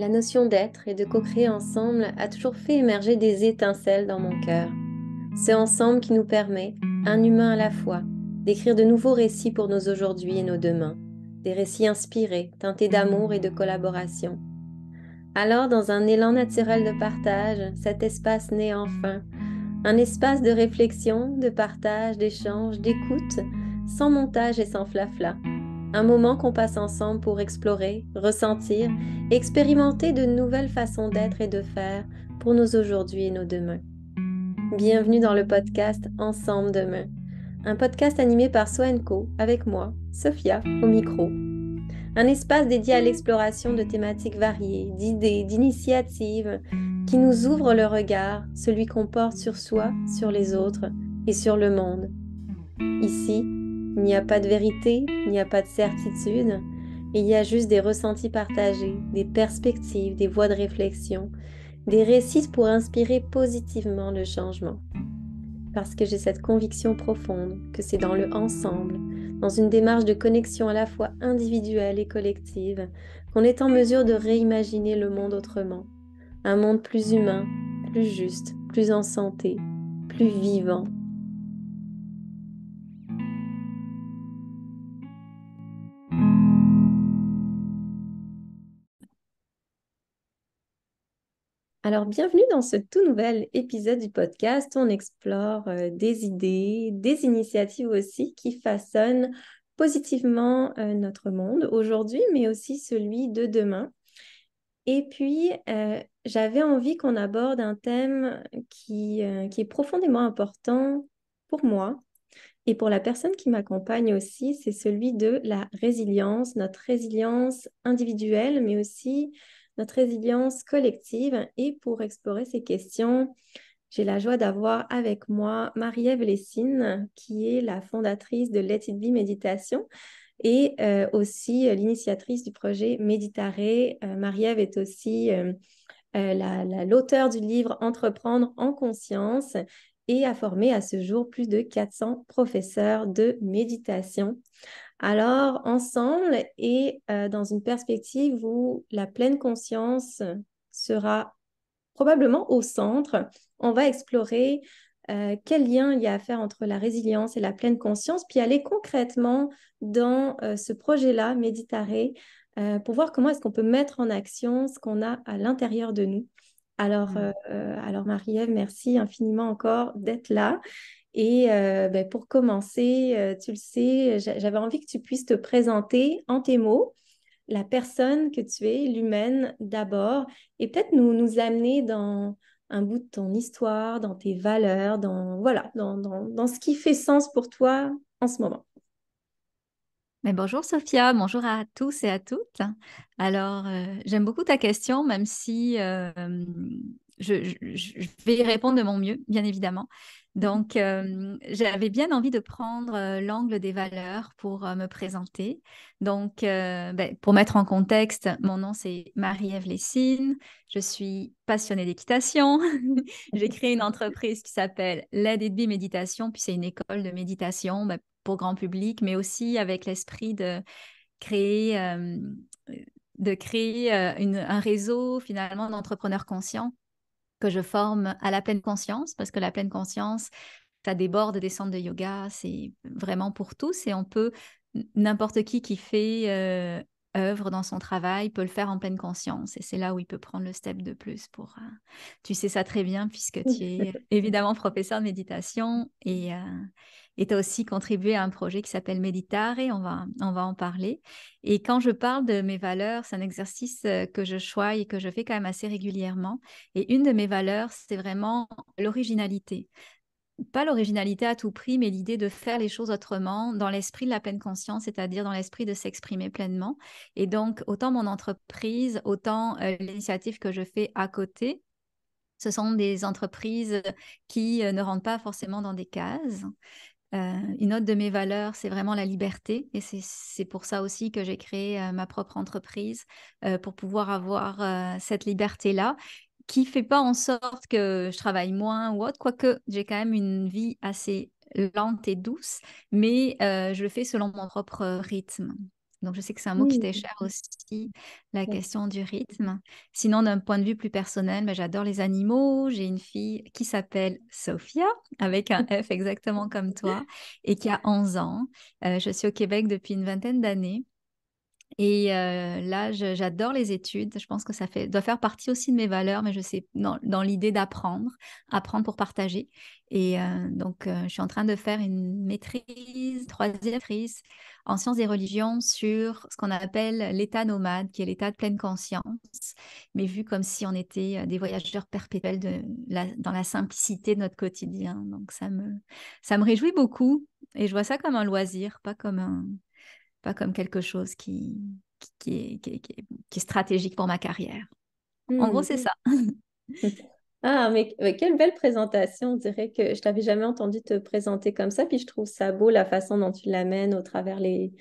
La notion d'être et de co-créer ensemble a toujours fait émerger des étincelles dans mon cœur. C'est ensemble qui nous permet, un humain à la fois, d'écrire de nouveaux récits pour nos aujourd'hui et nos demain, des récits inspirés, teintés d'amour et de collaboration. Alors, dans un élan naturel de partage, cet espace naît enfin, un espace de réflexion, de partage, d'échange, d'écoute, sans montage et sans flafla. Un moment qu'on passe ensemble pour explorer, ressentir et expérimenter de nouvelles façons d'être et de faire pour nos aujourd'hui et nos demain. Bienvenue dans le podcast Ensemble Demain, un podcast animé par Soenco avec moi, Sophia, au micro. Un espace dédié à l'exploration de thématiques variées, d'idées, d'initiatives qui nous ouvrent le regard, celui qu'on porte sur soi, sur les autres et sur le monde. Ici, il n'y a pas de vérité, il n'y a pas de certitude, il y a juste des ressentis partagés, des perspectives, des voies de réflexion, des récits pour inspirer positivement le changement. Parce que j'ai cette conviction profonde que c'est dans le ensemble, dans une démarche de connexion à la fois individuelle et collective, qu'on est en mesure de réimaginer le monde autrement. Un monde plus humain, plus juste, plus en santé, plus vivant. Alors, bienvenue dans ce tout nouvel épisode du podcast où on explore des idées, des initiatives aussi qui façonnent positivement notre monde aujourd'hui, mais aussi celui de demain. Et puis, j'avais envie qu'on aborde un thème qui est profondément important pour moi et pour la personne qui m'accompagne aussi, c'est celui de la résilience, notre résilience individuelle, mais aussi notre résilience collective. Et pour explorer ces questions, j'ai la joie d'avoir avec moi Marie-Ève Lessine, qui est la fondatrice de Let It Be Méditation et aussi l'initiatrice du projet Méditaré. Marie-Ève est aussi l'auteur du livre Entreprendre en conscience et a formé à ce jour plus de 400 professeurs de méditation. Alors, ensemble et dans une perspective où la pleine conscience sera probablement au centre, on va explorer quel lien il y a à faire entre la résilience et la pleine conscience, puis aller concrètement dans ce projet-là, Méditaré, pour voir comment est-ce qu'on peut mettre en action ce qu'on a à l'intérieur de nous. Alors Marie-Ève, merci infiniment encore d'être là. Et pour commencer, tu le sais, j'avais envie que tu puisses te présenter en tes mots, la personne que tu es, l'humaine d'abord, et peut-être nous amener dans un bout de ton histoire, dans tes valeurs, voilà, dans ce qui fait sens pour toi en ce moment. Mais bonjour Sophia, bonjour à tous et à toutes. Alors, j'aime beaucoup ta question, même si je vais y répondre de mon mieux, bien évidemment. Donc, j'avais bien envie de prendre l'angle des valeurs pour me présenter. Donc, pour mettre en contexte, mon nom c'est Marie-Ève Lessine. Je suis passionnée d'équitation. J'ai créé une entreprise qui s'appelle Let It Be Méditation, puis c'est une école de méditation pour grand public, mais aussi avec l'esprit créer, euh, de créer un réseau finalement d'entrepreneurs conscients que je forme à la pleine conscience, parce que la pleine conscience, ça déborde des centres de yoga, c'est vraiment pour tous et on peut, n'importe qui fait œuvre dans son travail peut le faire en pleine conscience et c'est là où il peut prendre le step de plus pour... tu sais ça très bien puisque tu es évidemment professeur de méditation et tu as aussi contribué à un projet qui s'appelle Méditare et on va en parler. Et quand je parle de mes valeurs, c'est un exercice que je choisis et que je fais quand même assez régulièrement. Et une de mes valeurs, c'est vraiment l'originalité. Pas l'originalité à tout prix, mais l'idée de faire les choses autrement dans l'esprit de la pleine conscience, c'est-à-dire dans l'esprit de s'exprimer pleinement. Et donc, autant mon entreprise, autant l'initiative que je fais à côté, ce sont des entreprises qui ne rentrent pas forcément dans des cases. Une autre de mes valeurs, c'est vraiment la liberté. Et c'est pour ça aussi que j'ai créé ma propre entreprise, pour pouvoir avoir cette liberté-là, qui fait pas en sorte que je travaille moins ou autre, quoique j'ai quand même une vie assez lente et douce, mais je le fais selon mon propre rythme. Donc, je sais que c'est un mot qui t'est Hmm. cher aussi, la question du rythme. Sinon, d'un point de vue plus personnel, ben, j'adore les animaux. J'ai une fille qui s'appelle Sophia, avec un F exactement comme toi, et qui a 11 ans. Je suis au Québec depuis une vingtaine d'années. Et là, j'adore les études. Je pense que doit faire partie aussi de mes valeurs, mais je sais, dans l'idée d'apprendre, apprendre pour partager. Et donc, je suis en train de faire une maîtrise, troisième maîtrise en sciences des religions sur ce qu'on appelle l'état nomade, qui est l'état de pleine conscience, mais vu comme si on était des voyageurs perpétuels dans la simplicité de notre quotidien. Donc, ça me réjouit beaucoup et je vois ça comme un loisir, pas comme quelque chose qui est stratégique pour ma carrière. En gros, Hmm. c'est ça. Ah, mais quelle belle présentation. On dirait que je t'avais jamais entendu te présenter comme ça. Puis je trouve ça beau la façon dont tu l'amènes au travers les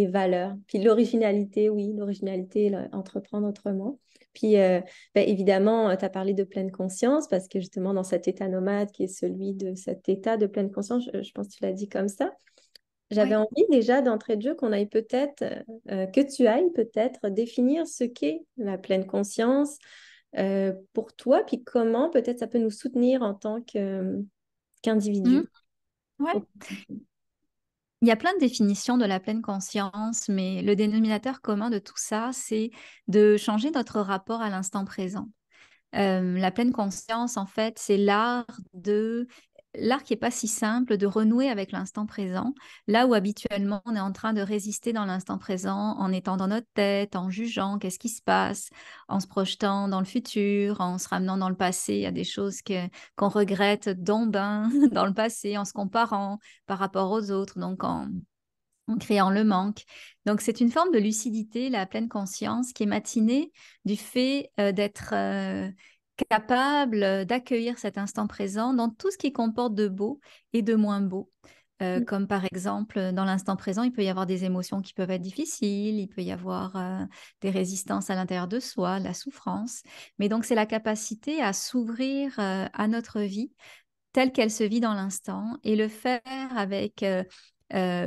valeurs. Puis l'originalité, oui, l'originalité, là, entreprendre autrement. Puis ben, évidemment, tu as parlé de pleine conscience parce que justement, dans cet état nomade qui est celui de cet état de pleine conscience, je pense que tu l'as dit comme ça. J'avais Oui. envie déjà d'entrée de jeu qu'on aille peut-être, que tu ailles peut-être définir ce qu'est la pleine conscience pour toi, puis comment peut-être ça peut nous soutenir en tant Mhm. qu'individu. Ouais. Il y a plein de définitions de la pleine conscience, mais le dénominateur commun de tout ça, c'est de changer notre rapport à l'instant présent. La pleine conscience, en fait, c'est l'art qui est pas si simple de renouer avec l'instant présent, là où habituellement on est en train de résister dans l'instant présent en étant dans notre tête, en jugeant qu'est-ce qui se passe, en se projetant dans le futur, en se ramenant dans le passé à des choses qu'on regrette dont ben, dans le passé, en se comparant par rapport aux autres, donc en créant le manque. Donc, c'est une forme de lucidité, la pleine conscience, qui est matinée du fait d'être capable d'accueillir cet instant présent dans tout ce qui comporte de beau et de moins beau. Comme par exemple, dans l'instant présent, il peut y avoir des émotions qui peuvent être difficiles, il peut y avoir des résistances à l'intérieur de soi, de la souffrance. Mais donc, c'est la capacité à s'ouvrir à notre vie telle qu'elle se vit dans l'instant et le faire avec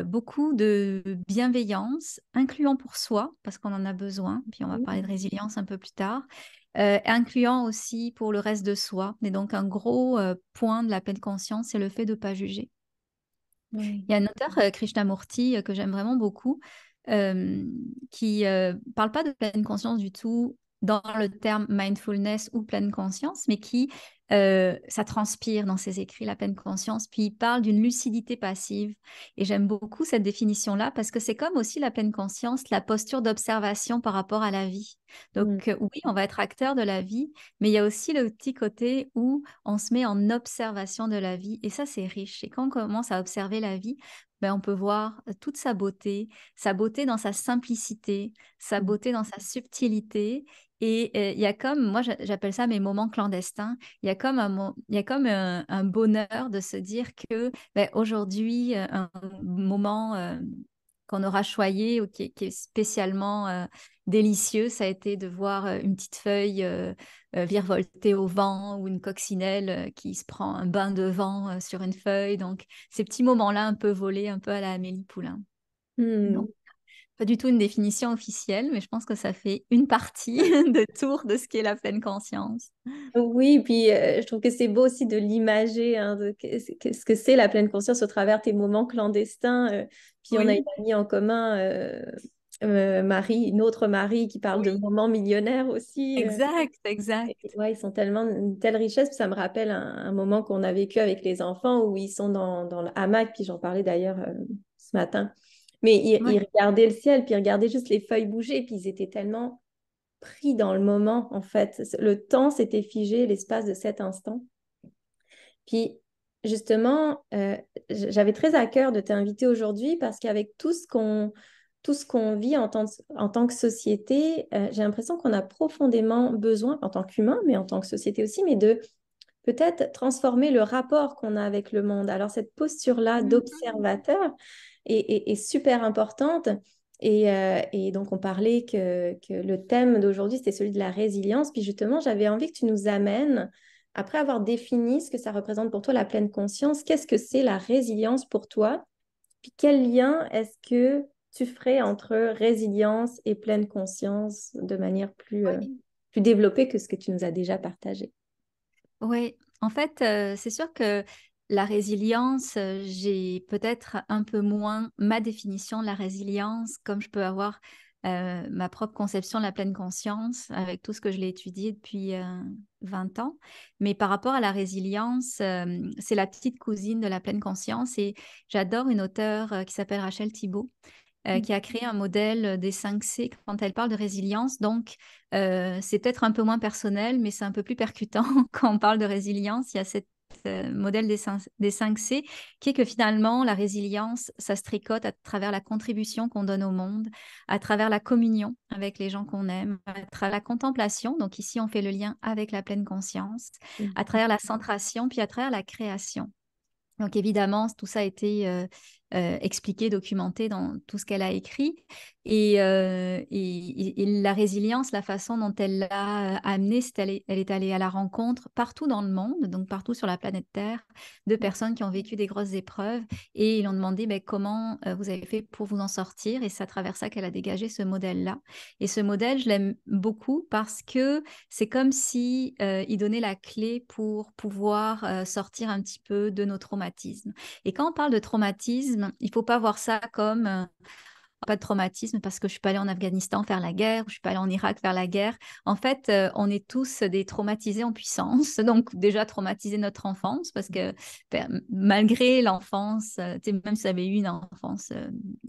beaucoup de bienveillance, incluant pour soi, parce qu'on en a besoin, puis on va parler de résilience un peu plus tard, incluant aussi pour le reste de soi. Et donc un gros point de la pleine conscience, c'est le fait de ne pas juger. Oui. Il y a un auteur, Krishnamurti, que j'aime vraiment beaucoup, qui parle pas de pleine conscience du tout dans le terme mindfulness ou pleine conscience, mais qui, ça transpire dans ses écrits, la pleine conscience, puis il parle d'une lucidité passive. Et j'aime beaucoup cette définition-là parce que c'est comme aussi la pleine conscience, la posture d'observation par rapport à la vie. Mm. Donc oui, on va être acteur de la vie, mais il y a aussi le petit côté où on se met en observation de la vie. Et ça, c'est riche. Et quand on commence à observer la vie, ben, on peut voir toute sa beauté dans sa simplicité, sa Mm. beauté dans sa subtilité. Et il y a comme, moi j'appelle ça mes moments clandestins, il y a comme il y a comme un bonheur de se dire que ben, aujourd'hui, un moment qu'on aura choyé ou qui est spécialement délicieux, ça a été de voir une petite feuille virevolter au vent ou une coccinelle qui se prend un bain de vent sur une feuille. Donc, ces petits moments-là un peu volés, un peu à la Amélie Poulain. Donc, Mm. pas du tout une définition officielle, mais je pense que ça fait une partie de tour de ce qu'est la pleine conscience. Oui, puis je trouve que c'est beau aussi de l'imager, hein, de ce que c'est la pleine conscience au travers tes moments clandestins. Puis on a une Oui, amie en commun, Marie, une autre Marie, qui parle de oui, moments millionnaires aussi. exact, exact. Ouais, ils sont tellement une telle richesse. Puis ça me rappelle un moment qu'on a vécu avec les enfants où ils sont dans le hamac, puis j'en parlais d'ailleurs ce matin. Mais ils Ouais. regardaient le ciel, puis ils regardaient juste les feuilles bouger, puis ils étaient tellement pris dans le moment, en fait. Le temps s'était figé, l'espace de cet instant. Puis, justement, j'avais très à cœur de t'inviter aujourd'hui parce qu'avec tout ce qu'on vit en tant que société, j'ai l'impression qu'on a profondément besoin, en tant qu'humain, mais en tant que société aussi, mais de peut-être transformer le rapport qu'on a avec le monde. Alors, cette posture-là Mhm. d'observateur est super importante. Et donc, on parlait que le thème d'aujourd'hui, c'était celui de la résilience. Puis justement, j'avais envie que tu nous amènes, après avoir défini ce que ça représente pour toi, la pleine conscience, qu'est-ce que c'est la résilience pour toi? Puis quel lien est-ce que tu ferais entre résilience et pleine conscience de manière Oui. plus développée que ce que tu nous as déjà partagé? Oui, en fait, c'est sûr que la résilience, j'ai peut-être un peu moins ma définition de la résilience, comme je peux avoir ma propre conception de la pleine conscience avec tout ce que je l'ai étudié depuis 20 ans. Mais par rapport à la résilience, c'est la petite cousine de la pleine conscience et j'adore une auteure qui s'appelle Rachel Thibault qui a créé un modèle des 5 C quand elle parle de résilience. Donc, c'est peut-être un peu moins personnel, mais c'est un peu plus percutant quand on parle de résilience. Il y a ce modèle des 5 C qui est que finalement, la résilience, ça se tricote à travers la contribution qu'on donne au monde, à travers la communion avec les gens qu'on aime, à travers la contemplation. Donc ici, on fait le lien avec la pleine conscience, à travers la centration, puis à travers la création. Donc évidemment, tout ça a été expliqué, documenté dans tout ce qu'elle a écrit. Et la résilience, la façon dont elle l'a amenée, c'est elle est allée à la rencontre partout dans le monde, donc partout sur la planète Terre, de personnes qui ont vécu des grosses épreuves. Et ils ont demandé ben, comment vous avez fait pour vous en sortir. Et c'est à travers ça qu'elle a dégagé ce modèle-là. Et ce modèle, je l'aime beaucoup parce que c'est comme si il donnait la clé pour pouvoir sortir un petit peu de nos traumatismes. Et quand on parle de traumatisme, il faut pas voir ça comme pas de traumatisme parce que je suis pas allée en Afghanistan faire la guerre ou je suis pas allée en Irak faire la guerre. En fait, on est tous des traumatisés en puissance. Donc déjà traumatisés notre enfance parce que ben, malgré l'enfance, même si vous avez eu une enfance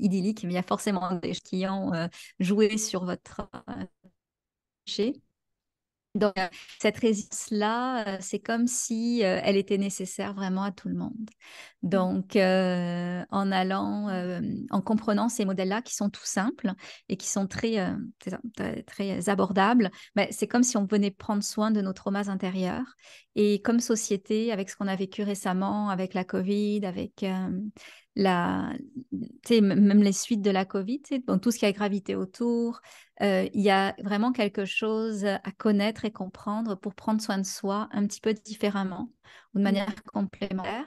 idyllique, il y a forcément des gens qui ont joué sur votre péché. Donc, cette résilience-là, c'est comme si elle était nécessaire vraiment à tout le monde. Donc, en allant, en comprenant ces modèles-là qui sont tout simples et qui sont c'est ça, très abordables, ben, c'est comme si on venait prendre soin de nos traumas intérieurs. Et comme société, avec ce qu'on a vécu récemment, avec la COVID, avec la, même les suites de la COVID, donc tout ce qui a gravité autour, il y a vraiment quelque chose à connaître et comprendre pour prendre soin de soi un petit peu différemment ou de manière complémentaire.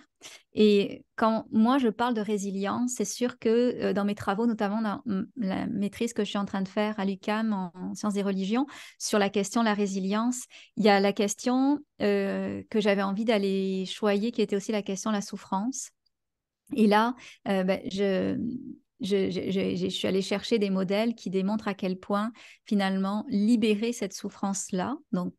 Et quand moi je parle de résilience, c'est sûr que dans mes travaux, notamment dans la maîtrise que je suis en train de faire à l'UQAM en sciences des religions, sur la question de la résilience, il y a la question que j'avais envie d'aller choyer, qui était aussi la question de la souffrance. Et là, ben, je suis allée chercher des modèles qui démontrent à quel point, finalement, libérer cette souffrance-là, donc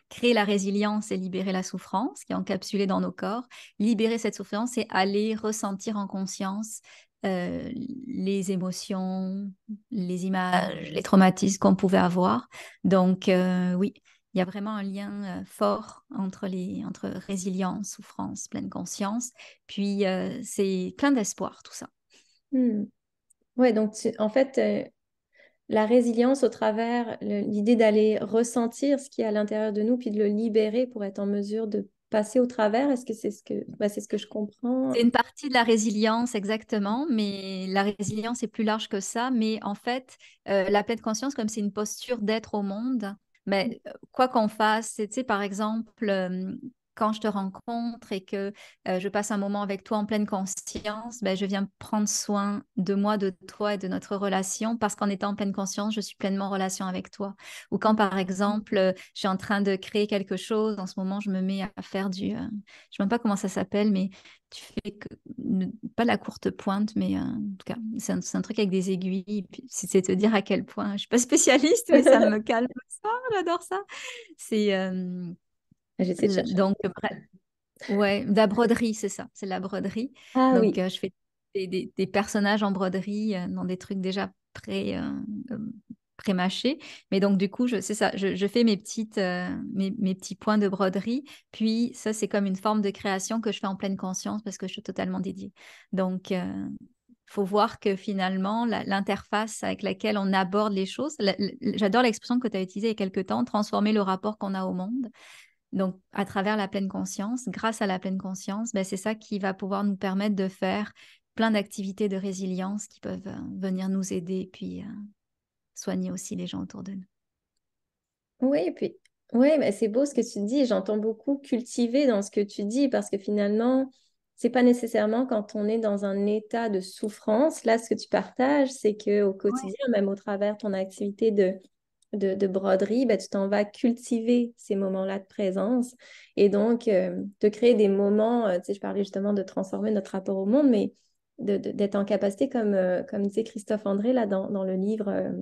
créer la résilience et libérer la souffrance qui est encapsulée dans nos corps, libérer cette souffrance et aller ressentir en conscience les émotions, les images, les traumatismes qu'on pouvait avoir. Donc, oui. Il y a vraiment un lien fort entre résilience, souffrance, pleine conscience. Puis, c'est plein d'espoir, tout ça. Ouais, donc en fait, la résilience au travers l'idée d'aller ressentir ce qui est à l'intérieur de nous, puis de le libérer pour être en mesure de passer au travers. Est-ce que c'est c'est ce que je comprends? C'est une partie de la résilience, exactement, mais la résilience est plus large que ça. Mais en fait, la pleine conscience, comme c'est une posture d'être au monde, mais quoi qu'on fasse, tu sais, par exemple, quand je te rencontre et que je passe un moment avec toi en pleine conscience, ben, je viens prendre soin de moi, de toi et de notre relation parce qu'en étant en pleine conscience, je suis pleinement en relation avec toi. Ou quand, par exemple, je suis en train de créer quelque chose, en ce moment, je me mets à faire je ne sais même pas comment ça s'appelle, mais tu fais pas la courte pointe, mais en tout cas, c'est un truc avec des aiguilles. Puis c'est te dire à quel point je suis pas spécialiste, mais ça me calme ça, j'adore ça. C'est J'essaie de chercher. donc bref, ouais, de la broderie, c'est ça, c'est de la broderie. Ah Donc oui. je fais des personnages en broderie dans des trucs déjà euh, pré-mâchés. Mais donc du coup, c'est ça, je fais mes petits points de broderie. Puis ça, c'est comme une forme de création que je fais en pleine conscience parce que je suis totalement dédiée. Donc faut voir que finalement, l'interface avec laquelle on aborde les choses, j'adore l'expression que tu as utilisée il y a quelque temps, transformer le rapport qu'on a au monde. Donc, à travers la pleine conscience, grâce à la pleine conscience, ben, c'est ça qui va pouvoir nous permettre de faire plein d'activités de résilience qui peuvent venir nous aider, puis soigner aussi les gens autour de nous. Oui, puis oui, mais c'est beau ce que tu dis. J'entends beaucoup cultiver dans ce que tu dis parce que finalement, c'est pas nécessairement quand on est dans un état de souffrance. Là, ce que tu partages, c'est qu'au Ouais. quotidien, même au travers de ton activité de broderie, ben, tu t'en vas cultiver ces moments-là de présence et donc de créer des moments, tu sais, je parlais justement de transformer notre rapport au monde, mais d'être en capacité, comme disait Christophe André là, dans le livre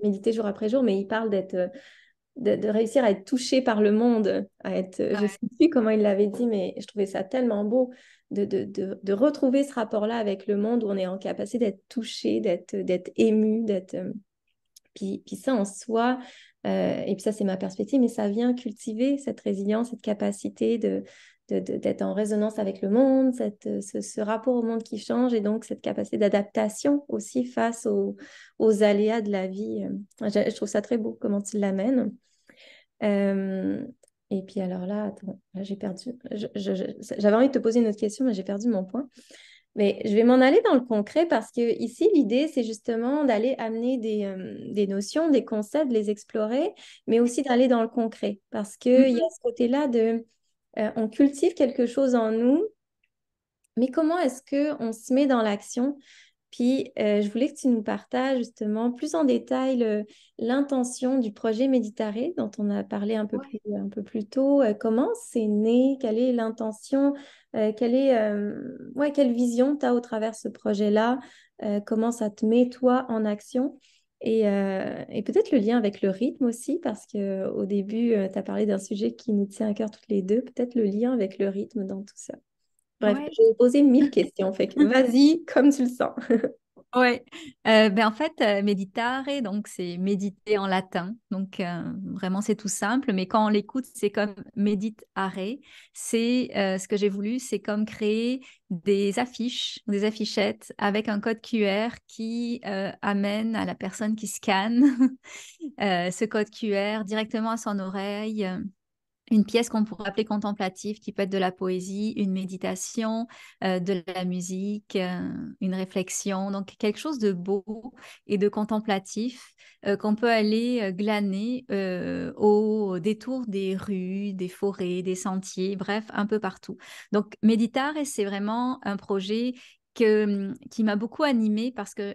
Méditer jour après jour, mais il parle de réussir à être touché par le monde, à être, je ne Ouais. sais plus comment il l'avait dit, mais je trouvais ça tellement beau de retrouver ce rapport-là avec le monde où on est en capacité d'être touché, d'être ému, puis ça en soi, et puis ça c'est ma perspective, mais ça vient cultiver cette résilience, cette capacité d'être en résonance avec le monde, ce rapport au monde qui change et donc cette capacité d'adaptation aussi face aux aléas de la vie. Je trouve ça très beau comment tu l'amènes. Euh, et puis alors là, attends, là, j'ai perdu. J'avais envie de te poser une autre question, mais j'ai perdu mon point. Mais je vais m'en aller dans le concret parce que ici, l'idée, c'est justement d'aller amener des notions, des concepts, de les explorer, mais aussi d'aller dans le concret. Parce qu'il y a Mhm. ce côté-là on cultive quelque chose en nous, mais comment est-ce qu'on se met dans l'action? Puis, je voulais que tu nous partages justement plus en détail l'intention du projet Méditaré dont on a parlé Ouais. un peu plus tôt. Comment c'est né? Quelle est l'intention? Ouais, quelle vision tu as au travers de ce projet-là? Comment ça te met, toi, en action? Et peut-être le lien avec le rythme aussi, parce qu'au début, tu as parlé d'un sujet qui nous tient à cœur toutes les deux. Peut-être le lien avec le rythme dans tout ça. Bref, Ouais. j'ai posé 1000 questions. Fait que vas-y, comme tu le sens. Ouais, en fait, meditare, donc c'est méditer en latin. Donc vraiment, c'est tout simple, mais quand on l'écoute, c'est comme meditare. C'est ce que j'ai voulu, c'est comme créer des affiches, des affichettes avec un code QR qui amène à la personne qui scanne ce code QR directement à son oreille. Une pièce qu'on pourrait appeler contemplative, qui peut être de la poésie, une méditation, de la musique, une réflexion. Donc, quelque chose de beau et de contemplatif qu'on peut aller glaner au détour des rues, des forêts, des sentiers, bref, un peu partout. Donc, Méditare, c'est vraiment un projet qui m'a beaucoup animée parce que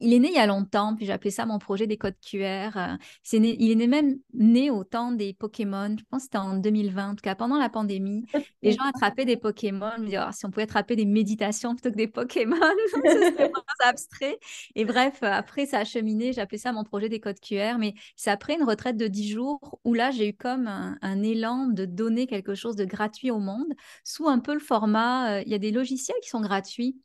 il est né il y a longtemps, puis j'ai appelé ça mon projet des codes QR. Il est même né au temps des Pokémon. Je pense que c'était en 2020, en tout cas pendant la pandémie. Les gens attrapaient des Pokémon. Je me disais, ah, si on pouvait attraper des méditations plutôt que des Pokémon, ce serait vraiment abstrait. Et bref, après, ça a cheminé. J'ai appelé ça mon projet des codes QR. Mais c'est après une retraite de 10 jours où là, j'ai eu comme un élan de donner quelque chose de gratuit au monde sous un peu le format. Il y a des logiciels qui sont gratuits.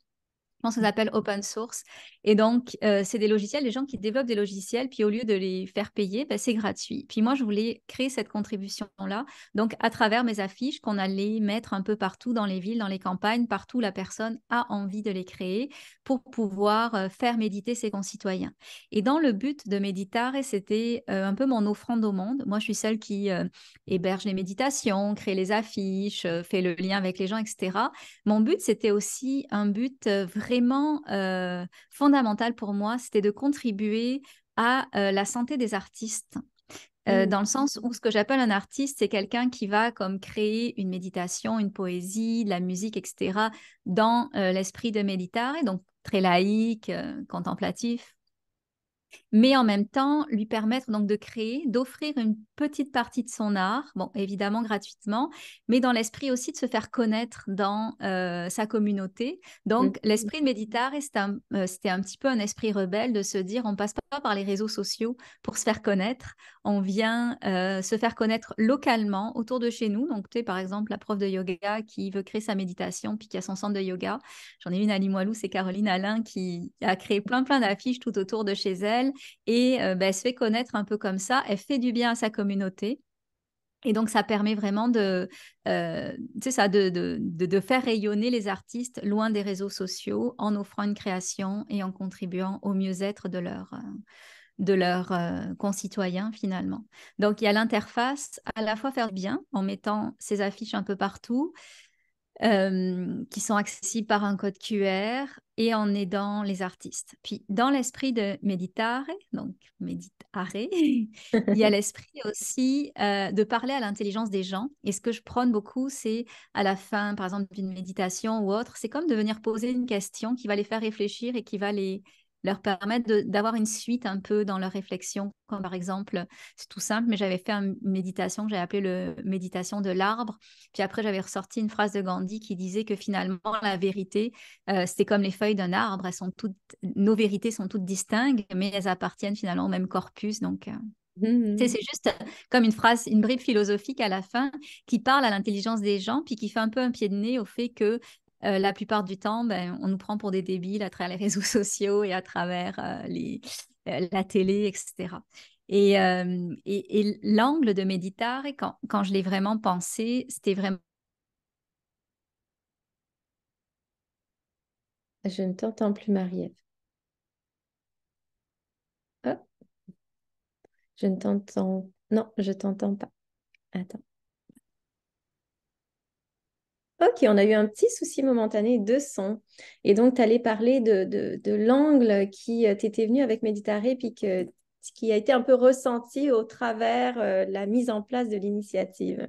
Je pense que ça s'appelle open source. Et donc, c'est des logiciels, des gens qui développent des logiciels, puis au lieu de les faire payer, ben, c'est gratuit. Puis moi, je voulais créer cette contribution-là, donc à travers mes affiches qu'on allait mettre un peu partout dans les villes, dans les campagnes, partout où la personne a envie de les créer pour pouvoir faire méditer ses concitoyens. Et dans le but de Méditare, c'était un peu mon offrande au monde. Moi, je suis celle qui héberge les méditations, crée les affiches, fait le lien avec les gens, etc. Mon but, c'était aussi un but vraiment fondamental pour moi, c'était de contribuer à la santé des artistes. Mm. Dans le sens où ce que j'appelle un artiste, c'est quelqu'un qui va comme créer une méditation, une poésie, de la musique, etc., dans l'esprit de méditare, donc très laïque, contemplatif, mais en même temps lui permettre donc de créer, d'offrir une petite partie de son art, bon, évidemment gratuitement, mais dans l'esprit aussi de se faire connaître dans sa communauté. Donc, Mm. l'esprit de Méditare, c'était un petit peu un esprit rebelle de se dire, on passe pas par les réseaux sociaux pour se faire connaître, on vient se faire connaître localement autour de chez nous. Donc, tu sais, par exemple, la prof de yoga qui veut créer sa méditation, puis qui a son centre de yoga. J'en ai une à Limoilou, c'est Caroline Alain qui a créé plein d'affiches tout autour de chez elle et elle se fait connaître un peu comme ça. Elle fait du bien à sa communauté. Et donc, ça permet vraiment de faire rayonner les artistes loin des réseaux sociaux en offrant une création et en contribuant au mieux-être de leurs concitoyens finalement. Donc, il y a l'interface, à la fois faire du bien en mettant ces affiches un peu partout, qui sont accessibles par un code QR et en aidant les artistes. Puis dans l'esprit de Meditare, donc Meditare, il y a l'esprit aussi de parler à l'intelligence des gens. Et ce que je prône beaucoup, c'est à la fin, par exemple, d'une méditation ou autre, c'est comme de venir poser une question qui va les faire réfléchir et qui va leur permettre d'avoir une suite un peu dans leur réflexion. Comme par exemple, c'est tout simple, mais j'avais fait une méditation que j'avais appelée le méditation de l'arbre. Puis après, j'avais ressorti une phrase de Gandhi qui disait que finalement, la vérité, c'était comme les feuilles d'un arbre. Nos vérités sont toutes distinctes, mais elles appartiennent finalement au même corpus. Donc, c'est juste comme une phrase, une bribe philosophique à la fin qui parle à l'intelligence des gens, puis qui fait un peu un pied de nez au fait que la plupart du temps, ben, on nous prend pour des débiles à travers les réseaux sociaux et à travers la télé, etc. Et l'angle de Méditare, quand je l'ai vraiment pensé, c'était vraiment... Je ne t'entends plus, Marie-Ève. Oh, je ne t'entends. Non, je t'entends pas. Attends. Ok, on a eu un petit souci momentané de son. Et donc, tu allais parler de l'angle qui t'était venu avec Méditare, puis qui a été un peu ressenti au travers la mise en place de l'initiative.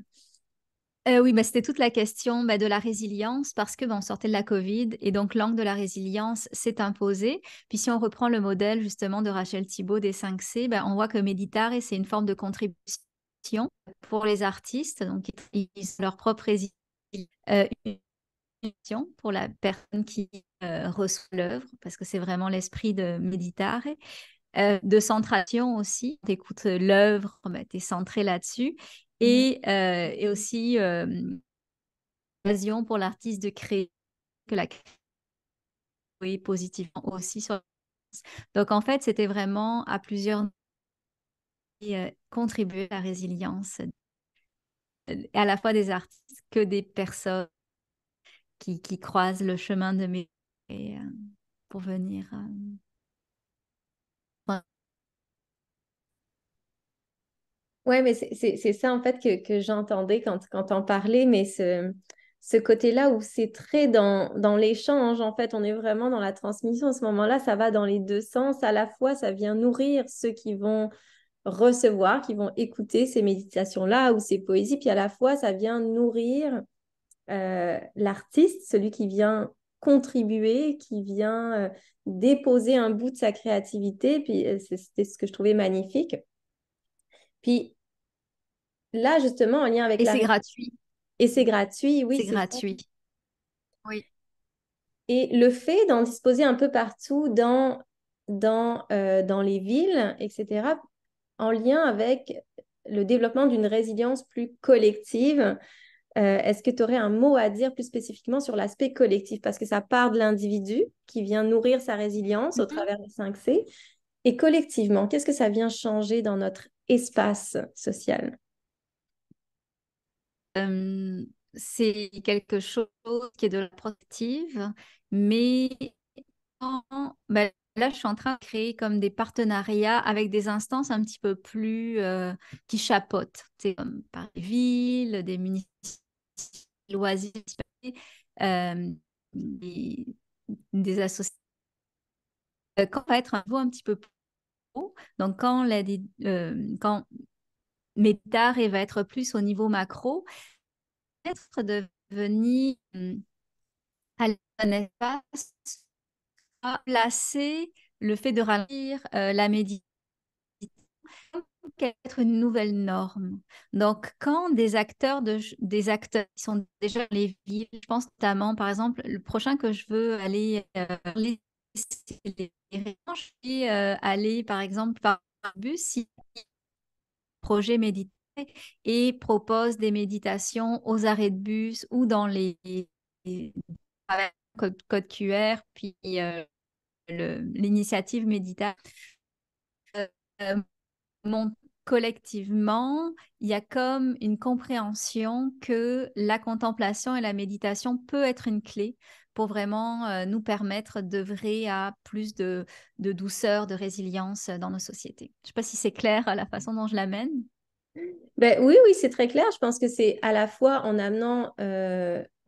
Oui, bah, c'était toute la question bah, de la résilience parce que bah, on sortait de la Covid et donc l'angle de la résilience s'est imposé. Puis si on reprend le modèle justement de Rachel Thibault des 5C, bah, on voit que Méditare, c'est une forme de contribution pour les artistes. Donc, ils utilisent leur propre résilience, une contribution pour la personne qui reçoit l'œuvre parce que c'est vraiment l'esprit de Méditare. De centration aussi. Tu écoutes l'œuvre, ben, tu es centré là-dessus. Et aussi, occasion pour l'artiste de créer, que la créer positivement aussi. Donc, en fait, c'était vraiment à plusieurs contribuer à la résilience, à la fois des artistes que des personnes qui croisent le chemin de mes... et, pour venir... Ouais, mais c'est ça en fait que j'entendais quand on parlait, mais ce côté-là où c'est très dans l'échange, en fait, on est vraiment dans la transmission. À ce moment-là, ça va dans les deux sens. À la fois, ça vient nourrir ceux qui vont recevoir, qui vont écouter ces méditations-là ou ces poésies, puis à la fois, ça vient nourrir l'artiste, celui qui vient contribuer, qui vient déposer un bout de sa créativité, puis c'était ce que je trouvais magnifique. Puis là, justement, en lien avec Et la... c'est gratuit. Et c'est gratuit, oui, C'est c'est ça. gratuit. Oui. Et le fait d'en disposer un peu partout dans les villes, etc., en lien avec le développement d'une résilience plus collective, est-ce que tu aurais un mot à dire plus spécifiquement sur l'aspect collectif? Parce que ça part de l'individu qui vient nourrir sa résilience au Mhm. travers des 5C. Et collectivement, qu'est-ce que ça vient changer dans notre espace social? Euh, c'est quelque chose qui est de la prospective, mais ben, là, je suis en train de créer comme des partenariats avec des instances un petit peu plus qui chapeautent, tu sais, comme par les villes, des municipalités, loisirs, euh, des, des associations. Quand on va être un niveau un petit peu plus haut, donc quand Métard va être plus au niveau macro, peut-être de venir à un espace à placer le fait de ralentir la méditation être une nouvelle norme. Donc, quand des acteurs qui sont déjà dans les villes, je pense notamment, par exemple, le prochain que je veux aller c'est les Réunions. Je vais aller, par exemple, par bus, si projet méditer et propose des méditations aux arrêts de bus ou dans avec code QR, puis l'initiative Médita. Euh, euh, collectivement, il y a comme une compréhension que la contemplation et la méditation peut être une clé pour vraiment nous permettre d'œuvrer à plus de douceur, de résilience dans nos sociétés. Je ne sais pas si c'est clair à la façon dont je l'amène. Ben, oui, oui, c'est très clair. Je pense que c'est à la fois en amenant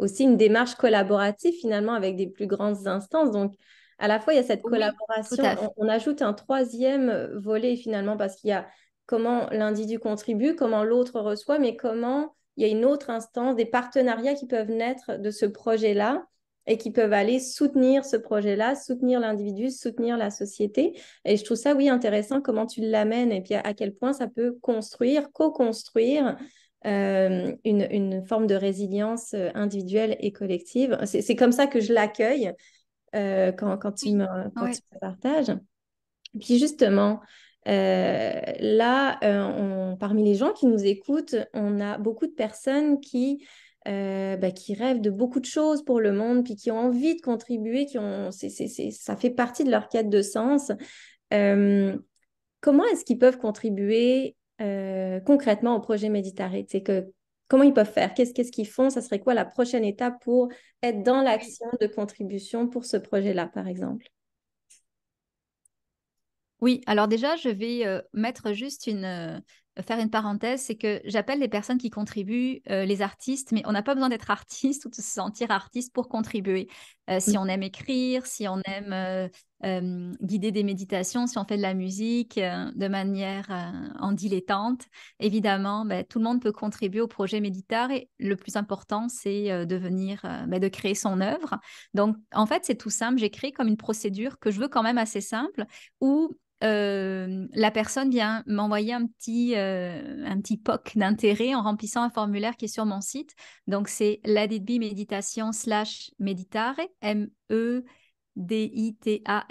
aussi une démarche collaborative finalement avec des plus grandes instances. Donc, à la fois, il y a cette Oui, tout collaboration. à fait. On ajoute un troisième volet finalement parce qu'il y a comment l'individu contribue, comment l'autre reçoit, mais comment il y a une autre instance, des partenariats qui peuvent naître de ce projet-là et qui peuvent aller soutenir ce projet-là, soutenir l'individu, soutenir la société. Et je trouve ça, oui, intéressant comment tu l'amènes et puis à quel point ça peut construire, co-construire une forme de résilience individuelle et collective. C'est comme ça que je l'accueille Oui, quand ouais. tu me partages. Puis justement, là, parmi les gens qui nous écoutent, on a beaucoup de personnes qui rêvent de beaucoup de choses pour le monde, puis qui ont envie de contribuer, ça fait partie de leur quête de sens. Euh, Comment est-ce qu'ils peuvent contribuer concrètement au projet Méditerranée? Comment ils peuvent faire? Qu'est-ce qu'ils font? Ça serait quoi la prochaine étape pour être dans Oui. l'action de contribution pour ce projet-là, par exemple? Oui, alors déjà, je vais faire une parenthèse, c'est que j'appelle les personnes qui contribuent les artistes, mais on n'a pas besoin d'être artiste ou de se sentir artiste pour contribuer. Si on aime écrire, si on aime guider des méditations, si on fait de la musique de manière en dilettante, évidemment, ben, tout le monde peut contribuer au projet Méditar et le plus important, c'est de créer son œuvre. Donc, en fait, c'est tout simple. J'ai créé comme une procédure que je veux quand même assez simple où la personne vient m'envoyer un petit POC d'intérêt en remplissant un formulaire qui est sur mon site. Donc, c'est Let It Be Méditation /Meditare, Meditare,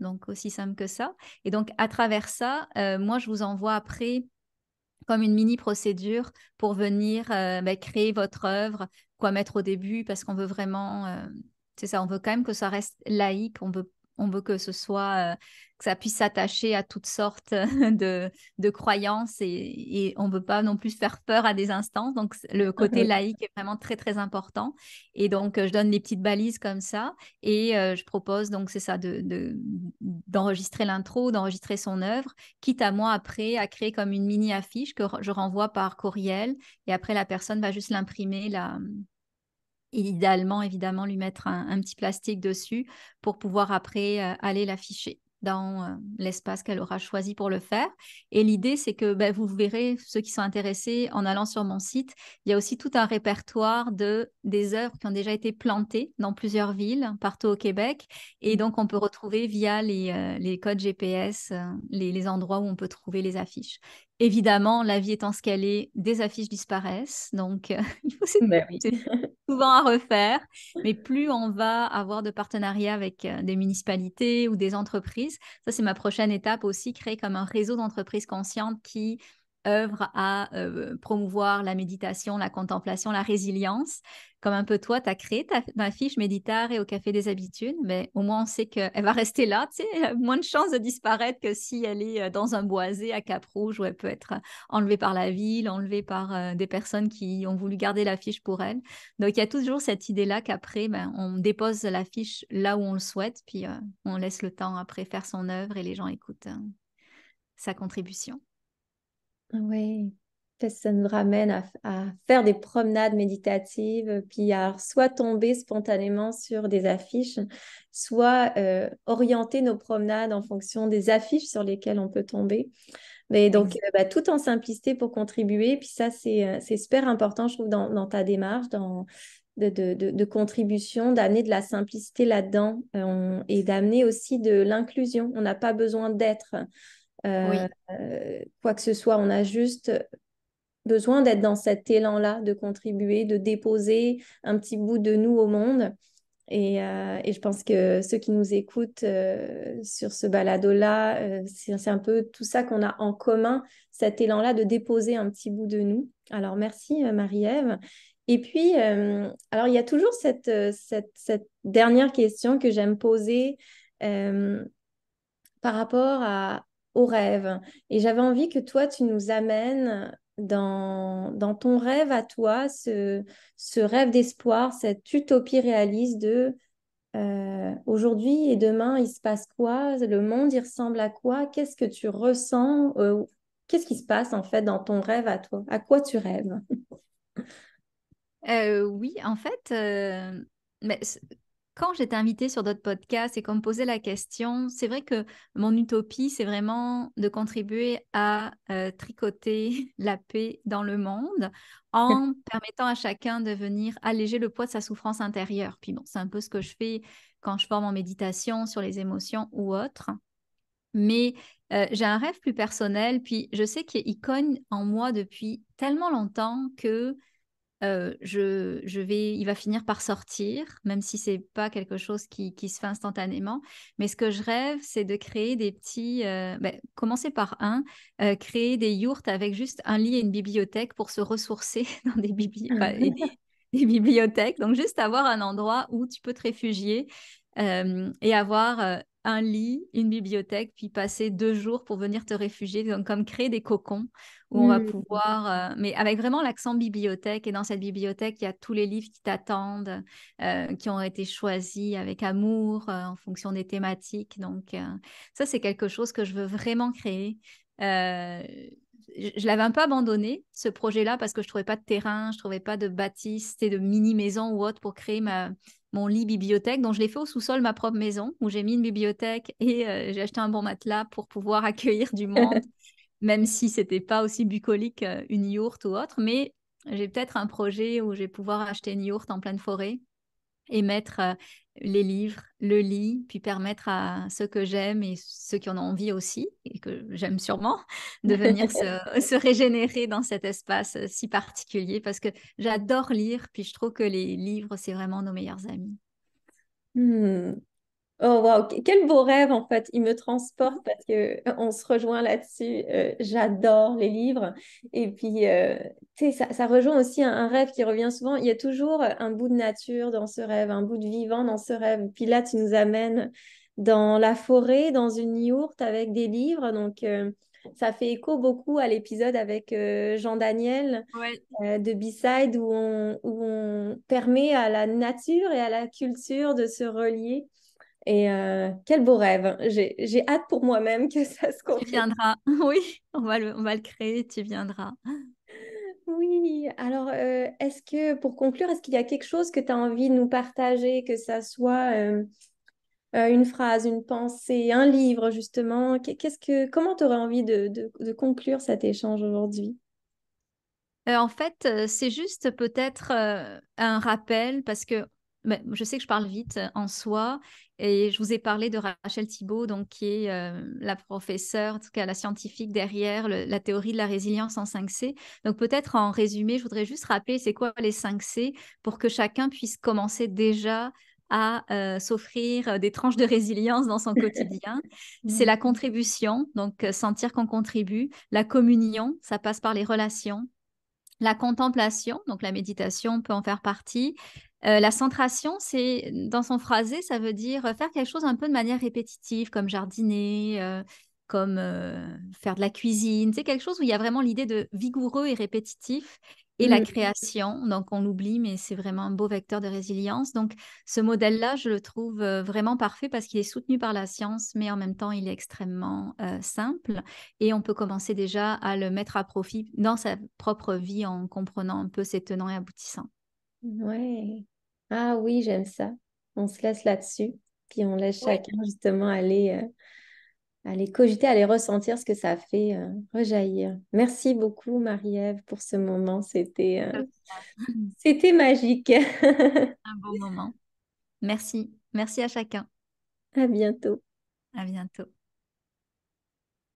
donc aussi simple que ça. Et donc, à travers ça, moi, je vous envoie après comme une mini procédure pour venir créer votre œuvre, quoi mettre au début, parce qu'on veut vraiment, c'est ça, on veut quand même que ça reste laïque, on veut que ce soit, que ça puisse s'attacher à toutes sortes de croyances et on veut pas non plus faire peur à des instances. Donc, le côté Oui. laïque est vraiment très, très important. Et donc, je donne les petites balises comme ça et je propose, donc, c'est ça, d'enregistrer l'intro, d'enregistrer son œuvre quitte à moi après à créer comme une mini affiche que je renvoie par courriel et après la personne va juste l'imprimer là et idéalement évidemment lui mettre un petit plastique dessus pour pouvoir après aller l'afficher dans l'espace qu'elle aura choisi pour le faire. Et l'idée, c'est que ben, vous verrez, ceux qui sont intéressés, en allant sur mon site, il y a aussi tout un répertoire des œuvres qui ont déjà été plantées dans plusieurs villes, partout au Québec. Et donc, on peut retrouver via les codes GPS les endroits où on peut trouver les affiches. Évidemment, la vie étant ce qu'elle est, des affiches disparaissent. Donc, il faut Ben oui. c'est souvent à refaire, mais plus on va avoir de partenariats avec des municipalités ou des entreprises, ça c'est ma prochaine étape aussi, créer comme un réseau d'entreprises conscientes qui œuvrent à promouvoir la méditation, la contemplation, la résilience. Comme un peu toi, tu as créé ta fiche Méditare et au Café des Habitudes, mais au moins on sait qu'elle va rester là, tu sais, elle a moins de chances de disparaître que si elle est dans un boisé à Cap-Rouge où elle peut être enlevée par la ville, enlevée par des personnes qui ont voulu garder la fiche pour elle. Donc, il y a toujours cette idée-là qu'après, ben, on dépose la fiche là où on le souhaite, puis on laisse le temps après faire son œuvre et les gens écoutent sa contribution. Oui. Ça nous ramène à faire des promenades méditatives, puis à soit tomber spontanément sur des affiches, soit orienter nos promenades en fonction des affiches sur lesquelles on peut tomber. Mais donc, Ex- tout en simplicité pour contribuer. Puis ça, c'est super important, je trouve, dans ta démarche de contribution, d'amener de la simplicité là-dedans et d'amener aussi de l'inclusion. On n'a pas besoin d'être Oui, quoi que ce soit. On a juste besoin d'être dans cet élan-là, de contribuer, de déposer un petit bout de nous au monde. Et je pense que ceux qui nous écoutent sur ce balado-là, c'est un peu tout ça qu'on a en commun, cet élan-là de déposer un petit bout de nous. Alors, merci Marie-Ève. Et puis, alors, il y a toujours cette dernière question que j'aime poser euh, par rapport au rêve. Et j'avais envie que toi, tu nous amènes dans ton rêve à toi, ce rêve d'espoir, cette utopie réaliste de aujourd'hui et demain, il se passe quoi? Le monde, il ressemble à quoi? Qu'est-ce que tu ressens? Qu'est-ce qui se passe en fait dans ton rêve à toi? À quoi tu rêves? Oui, en fait, mais quand j'étais invitée sur d'autres podcasts et qu'on me posait la question, c'est vrai que mon utopie, c'est vraiment de contribuer à tricoter la paix dans le monde en permettant à chacun de venir alléger le poids de sa souffrance intérieure. Puis bon, c'est un peu ce que je fais quand je forme en méditation sur les émotions ou autres. Mais j'ai un rêve plus personnel, puis je sais qu'il cogne en moi depuis tellement longtemps que il va finir par sortir, même si c'est pas quelque chose qui se fait instantanément. Mais ce que je rêve, c'est de créer des petits, commencer par créer des yourtes avec juste un lit et une bibliothèque pour se ressourcer dans des bibliothèques. Donc juste avoir un endroit où tu peux te réfugier et avoir un lit, une bibliothèque, puis passer 2 jours pour venir te réfugier, donc comme créer des cocons où on va Hmm. pouvoir, mais avec vraiment l'accent bibliothèque. Et dans cette bibliothèque, il y a tous les livres qui t'attendent, qui ont été choisis avec amour en fonction des thématiques. Donc, ça, c'est quelque chose que je veux vraiment créer. Je l'avais un peu abandonné, ce projet-là, parce que je trouvais pas de terrain, je trouvais pas de bâtisse, de mini-maison ou autre pour créer mon lit bibliothèque. Donc, je l'ai fait au sous-sol, ma propre maison, où j'ai mis une bibliothèque et j'ai acheté un bon matelas pour pouvoir accueillir du monde, même si c'était pas aussi bucolique une yourte ou autre. Mais j'ai peut-être un projet où je vais pouvoir acheter une yourte en pleine forêt et mettre les livres, le lit, puis permettre à ceux que j'aime et ceux qui en ont envie aussi, et que j'aime sûrement, de venir se régénérer dans cet espace si particulier, parce que j'adore lire, puis je trouve que les livres, c'est vraiment nos meilleurs amis. Hmm. Oh wow, quel beau rêve en fait, il me transporte parce que on se rejoint là-dessus. J'adore les livres et puis tu sais ça rejoint aussi un rêve qui revient souvent. Il y a toujours un bout de nature dans ce rêve, un bout de vivant dans ce rêve. Puis là tu nous amènes dans la forêt, dans une yourte avec des livres. Donc ça fait écho beaucoup à l'épisode avec Jean Daniel Ouais. de B-Side où on permet à la nature et à la culture de se relier. Et quel beau rêve. J'ai hâte pour moi-même que ça se Tu concrétise. viendras. Oui, on va le créer, tu viendras. Oui, alors est-ce que pour conclure, est-ce qu'il y a quelque chose que tu as envie de nous partager, que ça soit une phrase, une pensée, un livre justement? Comment tu aurais envie de conclure cet échange aujourd'hui? En fait, c'est juste peut-être un rappel parce que je sais que je parle vite en soi et je vous ai parlé de Rachel Thibault, donc qui est la professeure, en tout cas la scientifique derrière la théorie de la résilience en 5C. Donc peut-être en résumé, je voudrais juste rappeler c'est quoi les 5C pour que chacun puisse commencer déjà à s'offrir des tranches de résilience dans son quotidien. C'est Ouais. la contribution, donc sentir qu'on contribue. La communion, ça passe par les relations. La contemplation, donc la méditation peut en faire partie. La centration, c'est dans son phrasé, ça veut dire faire quelque chose un peu de manière répétitive, comme jardiner, comme faire de la cuisine. C'est quelque chose où il y a vraiment l'idée de vigoureux et répétitif. Et la Mm. création, donc on l'oublie, mais c'est vraiment un beau vecteur de résilience. Donc ce modèle-là, je le trouve vraiment parfait parce qu'il est soutenu par la science, mais en même temps, il est extrêmement simple. Et on peut commencer déjà à le mettre à profit dans sa propre vie en comprenant un peu ses tenants et aboutissants. Ouais. Ah oui, j'aime ça. On se laisse là-dessus, puis on laisse Oui. chacun justement aller cogiter, aller ressentir ce que ça fait rejaillir. Merci beaucoup, Marie-Ève, pour ce moment. C'était magique. Un beau moment. Merci. Merci à chacun. À bientôt. À bientôt.